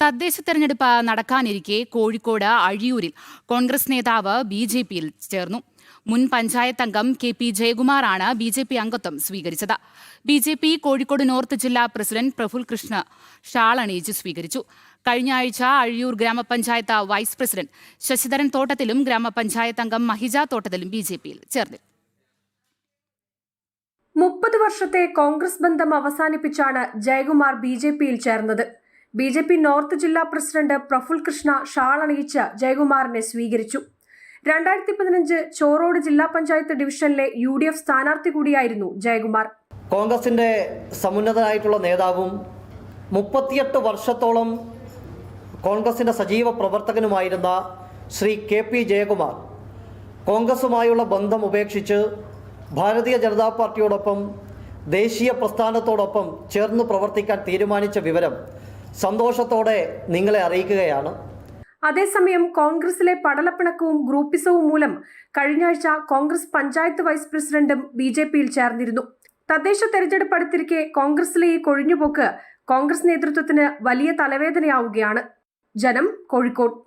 തദ്ദേശ തെരഞ്ഞെടുപ്പ് നടക്കാനിരിക്കെ കോഴിക്കോട് അഴിയൂരിൽ കോൺഗ്രസ് നേതാവ് ബി.ജെ.പിയിൽ ചേർന്നു. മുൻ പഞ്ചായത്ത് അംഗം കെ.പി. ജയകുമാറാണ് ബി.ജെ.പി അംഗത്വം സ്വീകരിച്ചത്. ബി.ജെ.പി കോഴിക്കോട് നോർത്ത് ജില്ലാ പ്രസിഡന്റ് പ്രഫുൽ കൃഷ്ണ ഷാൾ അണിയിച്ച് സ്വീകരിച്ചു. കഴിഞ്ഞ ആഴ്ച അഴിയൂർ ഗ്രാമപഞ്ചായത്ത് വൈസ് പ്രസിഡന്റ് ശശിധരൻ തോട്ടത്തിലും ഗ്രാമപഞ്ചായത്ത് അംഗം മഹിജ തോട്ടത്തിലും ബി.ജെ.പിയിൽ ചേർന്നു. 30 വർഷത്തെ കോൺഗ്രസ് ബന്ധം അവസാനിപ്പിച്ചാണ് ജയകുമാർ ബി.ജെ.പിയിൽ ചേർന്നത്. ബി.ജെ.പി നോർത്ത് ജില്ലാ പ്രസിഡന്റ് പ്രഫുൽ കൃഷ്ണ ഷാൾ അണിയിച്ച് ജയകുമാറിനെ സ്വീകരിച്ചു. 2015 ചോറോട് ജില്ലാ പഞ്ചായത്ത് ഡിവിഷനിലെ UDF സ്ഥാനാർത്ഥി കൂടിയായിരുന്നു ജയകുമാർ. കോൺഗ്രസിന്റെ സമുന്നതനായിട്ടുള്ള നേതാവും 38 വർഷത്തോളം കോൺഗ്രസിന്റെ സജീവ പ്രവർത്തകനുമായിരുന്ന ശ്രീ കെ.പി. ജയകുമാർ കോൺഗ്രസുമായുള്ള ബന്ധം ഉപേക്ഷിച്ച് ഭാരതീയ ജനതാ പാർട്ടിയോടൊപ്പം ദേശീയ പ്രസ്ഥാനത്തോടൊപ്പം ചേർന്ന് പ്രവർത്തിക്കാൻ തീരുമാനിച്ച വിവരം സന്തോഷത്തോടെ നിങ്ങളെ അറിയിക്കുകയാണ്. അതേസമയം കോൺഗ്രസിലെ പടലപ്പിണക്കവും ഗ്രൂപ്പിസവും മൂലം കഴിഞ്ഞയാഴ്ച കോൺഗ്രസ് പഞ്ചായത്ത് വൈസ് പ്രസിഡന്റും ബി.ജെ.പിയിൽ ചേർന്നിരുന്നു. തദ്ദേശ തെരഞ്ഞെടുപ്പ് അടുത്തിരിക്കെ കോൺഗ്രസിലെ ഈ കൊഴിഞ്ഞുപോക്ക് കോൺഗ്രസ് നേതൃത്വത്തിന് വലിയ തലവേദനയാവുകയാണ്. ജനം, കോഴിക്കോട്.